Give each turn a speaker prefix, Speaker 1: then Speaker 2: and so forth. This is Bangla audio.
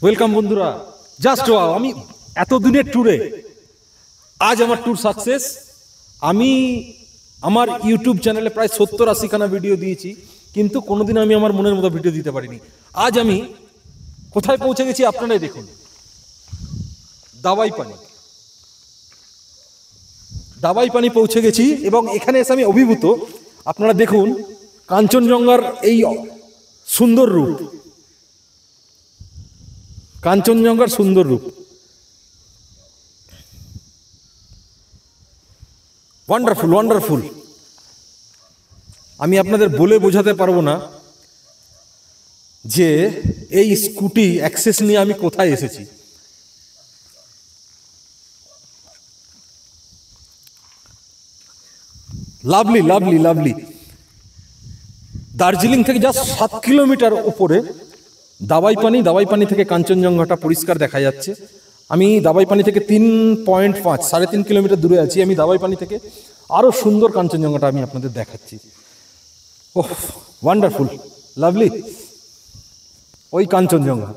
Speaker 1: ওয়েলকাম বন্ধুরা, জাস্ট ওয়াও। আমি এতদিনের ট্যুরে আজ আমার ট্যুর সাকসেস। আমি আমার ইউটিউব চ্যানেলে প্রায় 70-80 খানা ভিডিও দিয়েছি, কিন্তু কোনোদিন আমি আমার মনের মতো ভিডিও দিতে পারিনি। আজ আমি কোথায় পৌঁছে গেছি আপনারাই দেখুন। দাবাই পানি পৌঁছে গেছি এবং এখানে এসে আমি অভিভূত। আপনারা দেখুন কাঞ্চনজঙ্ঘার এই সুন্দর রূপ, কাঞ্চনজঙ্ঘার সুন্দর রূপ। Wonderful wonderful. আমি আপনাদের বলে বোঝাতে পারবো না যে এই স্কুটি অ্যাক্সেস নিয়ে আমি কোথায় এসেছি। Lovely lovely lovely. দার্জিলিং থেকে জাস্ট 7 কিলোমিটার উপরে দাবাই পানি থেকে কাঞ্চনজঙ্ঘাটা পরিষ্কার দেখা যাচ্ছে। আমি দাবাই পানি থেকে 3.5 3.5 কিলোমিটার দূরে আছি। আমি দাবাই পানি থেকে আরো সুন্দর কাঞ্চনজঙ্ঘাটা আমি আপনাদের দেখাচ্ছি। ওহ, ওয়ান্ডারফুল, লাভলি। ওই কাঞ্চনজঙ্ঘা।